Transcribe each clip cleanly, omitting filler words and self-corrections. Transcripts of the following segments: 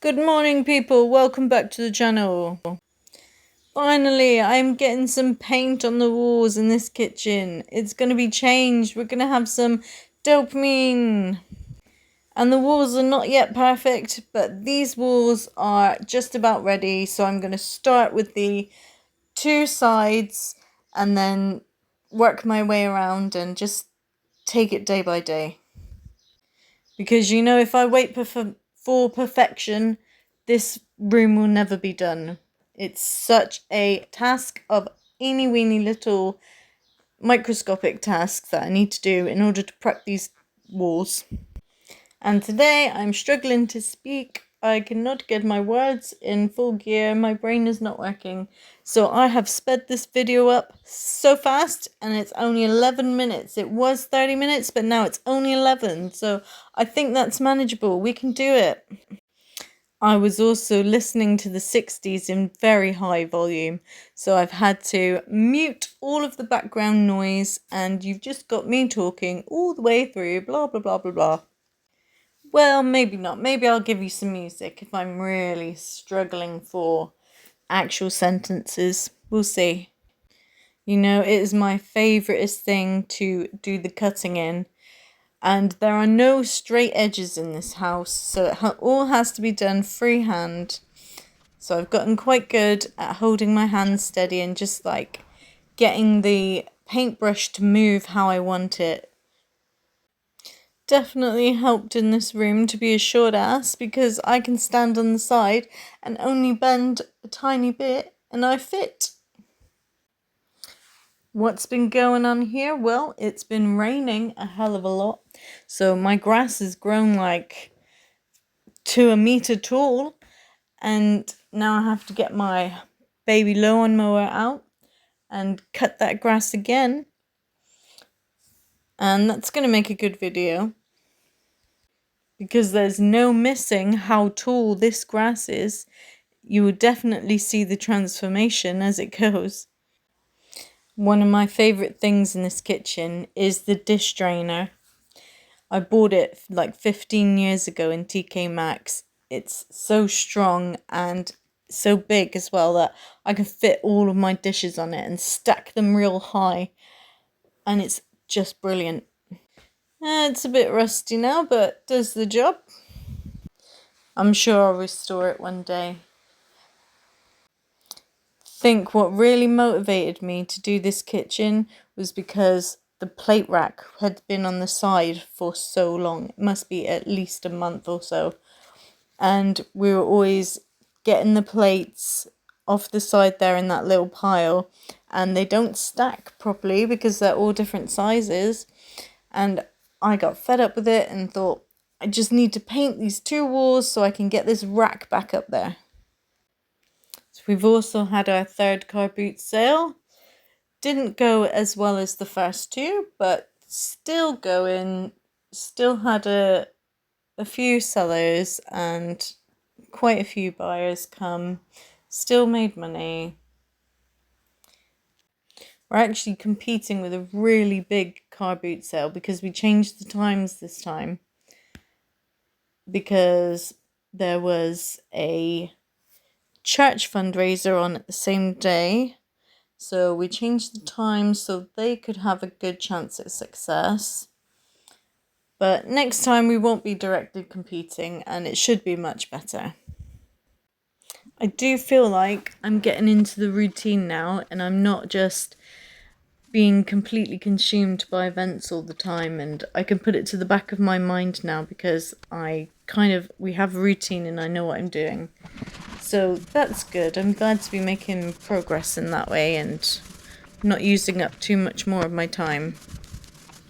Good morning, people. Welcome back to the channel. Finally, I'm getting some paint on the walls in this kitchen. It's going to be changed. We're going to have some dopamine. And the walls are not yet perfect, but these walls are just about ready. So I'm going to start with the two sides and then work my way around and just take it day by day. Because, if I wait for perfection, this room will never be done. It's such a task of eeny weeny little microscopic tasks that I need to do in order to prep these walls. And today I'm struggling to speak. I cannot get my words in full gear. My brain is not working. So I have sped this video up so fast, and it's only 11 minutes. It was 30 minutes, but now it's only 11. So I think that's manageable. We can do it. I was also listening to the 60s in very high volume, so I've had to mute all of the background noise, and you've just got me talking all the way through, blah, blah, blah, blah, blah. Well, maybe not. Maybe I'll give you some music if I'm really struggling for actual sentences. We'll see. It is my favouriteest thing to do the cutting in. And there are no straight edges in this house, so it all has to be done freehand. So I've gotten quite good at holding my hands steady and just getting the paintbrush to move how I want it. Definitely helped in this room to be a short ass, because I can stand on the side and only bend a tiny bit and I fit. What's been going on here? Well, it's been raining a hell of a lot, so my grass has grown to a meter tall, and now I have to get my baby lawn mower out and cut that grass again, and that's going to make a good video because there's no missing how tall this grass is. You will definitely see the transformation as it goes. One of my favourite things in this kitchen is the dish drainer. I bought it 15 years ago in TK Maxx. It's so strong and so big as well that I can fit all of my dishes on it and stack them real high. And it's just brilliant. It's a bit rusty now, but does the job. I'm sure I'll restore it one day. Think what really motivated me to do this kitchen was because the plate rack had been on the side for so long. It must be at least a month or so. And we were always getting the plates off the side there in that little pile, and they don't stack properly because they're all different sizes. And I got fed up with it and thought, I just need to paint these two walls so I can get this rack back up there. So we've also had our third car boot sale. Didn't go as well as the first two, but still going. Still had a few sellers and quite a few buyers come. Still made money. We're actually competing with a really big car boot sale because we changed the times this time, because there was a church fundraiser on at the same day. So we changed the time so they could have a good chance at success. But next time we won't be directly competing, and it should be much better. I do feel like I'm getting into the routine now, and I'm not just being completely consumed by events all the time, and I can put it to the back of my mind now because we have a routine and I know what I'm doing. So that's good. I'm glad to be making progress in that way and not using up too much more of my time.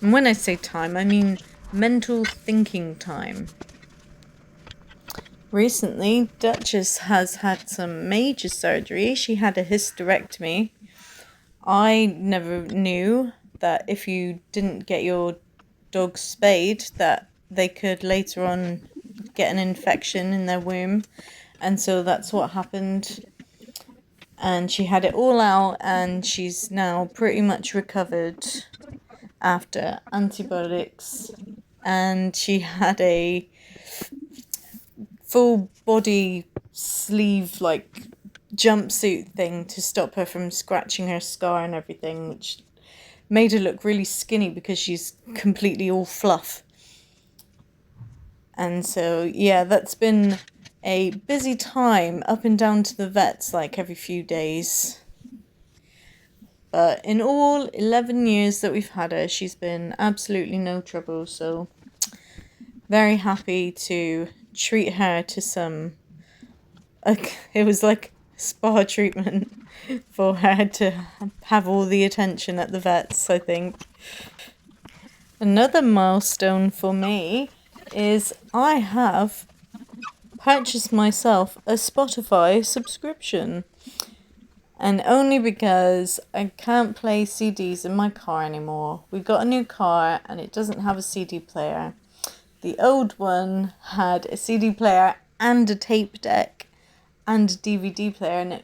And when I say time, I mean mental thinking time. Recently, Duchess has had some major surgery. She had a hysterectomy. I never knew that if you didn't get your dog spayed, that they could later on get an infection in their womb. And so that's what happened. And she had it all out, and she's now pretty much recovered after antibiotics. And she had a full body sleeve like jumpsuit thing to stop her from scratching her scar and everything, which made her look really skinny because she's completely all fluff. And so, yeah, that's been a busy time, up and down to the vets like every few days. But in all 11 years that we've had her, she's been absolutely no trouble. So very happy to treat her to some, it was like spa treatment for her to have all the attention at the vets, I think. Another milestone for me is I have purchased myself a Spotify subscription. And only because I can't play CDs in my car anymore. We got a new car and it doesn't have a CD player. The old one had a CD player and a tape deck and a DVD player,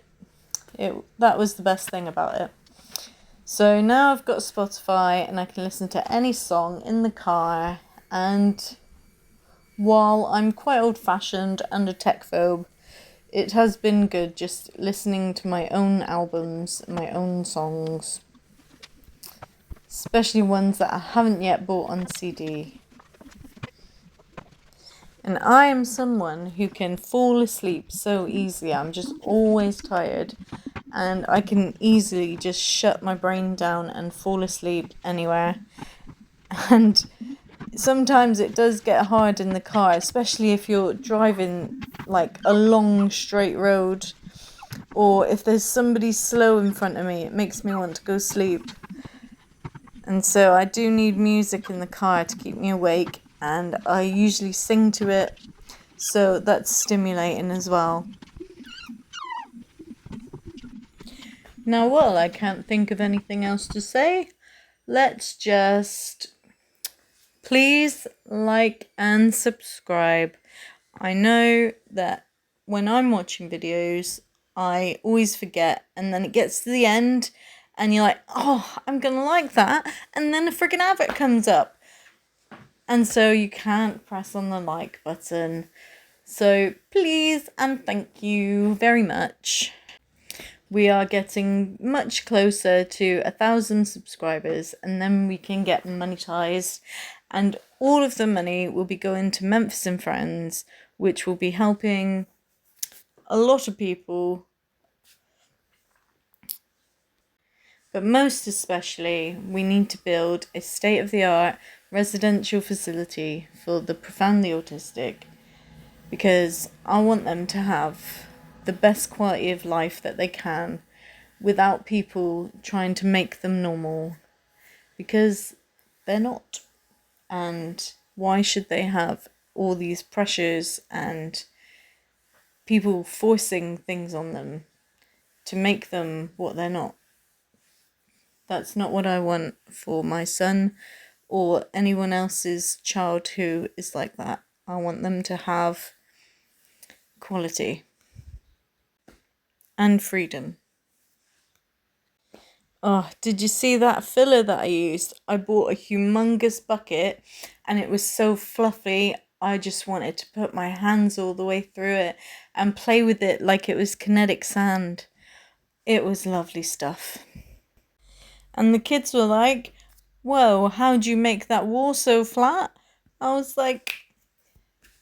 and that was the best thing about it. So now I've got Spotify and I can listen to any song in the car, and while I'm quite old-fashioned and a tech-phobe, it has been good just listening to my own albums, my own songs, especially ones that I haven't yet bought on CD. And I am someone who can fall asleep so easily. I'm just always tired, and I can easily just shut my brain down and fall asleep anywhere. And sometimes it does get hard in the car, especially if you're driving like a long straight road, or if there's somebody slow in front of me, it makes me want to go sleep. And so I do need music in the car to keep me awake, and I usually sing to it, so that's stimulating as well. Now, while I can't think of anything else to say, let's just please like and subscribe. I know that when I'm watching videos, I always forget, and then it gets to the end and you're like, oh, I'm gonna like that, and then a freaking advert comes up, and so you can't press on the like button. So please and thank you very much. We are getting much closer to 1,000 subscribers, and then we can get monetized, and all of the money will be going to Memphis and Friends, which will be helping a lot of people, but most especially we need to build a state-of-the-art residential facility for the profoundly autistic, because I want them to have the best quality of life that they can without people trying to make them normal, because they're not. And why should they have all these pressures and people forcing things on them to make them what they're not? That's not what I want for my son or anyone else's child who is like that. I want them to have quality and freedom. Oh, did you see that filler that I used? I bought a humongous bucket and it was so fluffy. I just wanted to put my hands all the way through it and play with it like it was kinetic sand. It was lovely stuff. And the kids were like, whoa, how'd you make that wall so flat? I was like,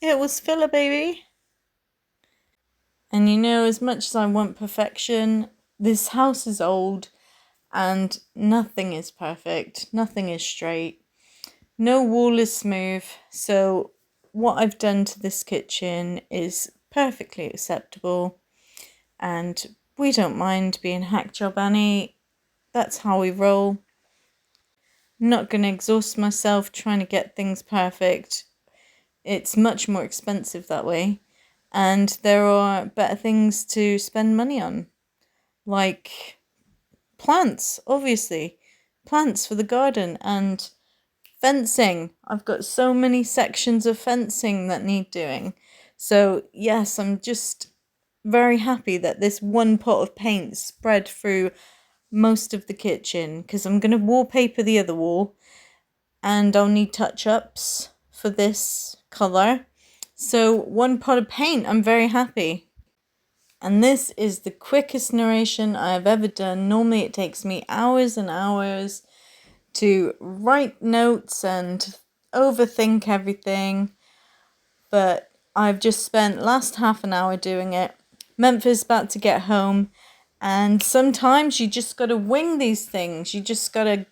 it was filler, baby. And you know, as much as I want perfection, this house is old and nothing is perfect. Nothing is straight. No wall is smooth. So what I've done to this kitchen is perfectly acceptable. And we don't mind being hack job Annie. That's how we roll. I'm not going to exhaust myself trying to get things perfect. It's much more expensive that way. And there are better things to spend money on. Like plants, obviously. Plants for the garden and fencing. I've got so many sections of fencing that need doing. So yes, I'm just very happy that this one pot of paint spread through most of the kitchen, because I'm going to wallpaper the other wall and I'll need touch-ups for this colour, So 1 pot of paint, I'm very happy. And this is the quickest narration I have ever done. Normally it takes me hours and hours to write notes and overthink everything. But I've just spent last half an hour doing it. Memphis about to get home. And sometimes you just gotta wing these things. You just gotta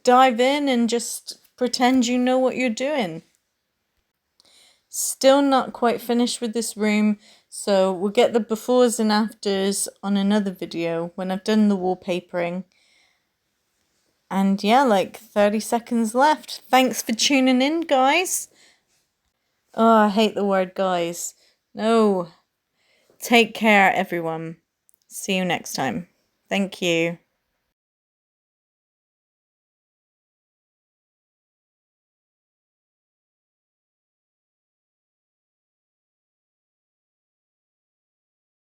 dive in and just pretend you know what you're doing. Still not quite finished with this room, so we'll get the befores and afters on another video when I've done the wallpapering. And yeah, like 30 seconds left. Thanks for tuning in, guys. Oh, I hate the word guys. No. Take care, everyone. See you next time. Thank you.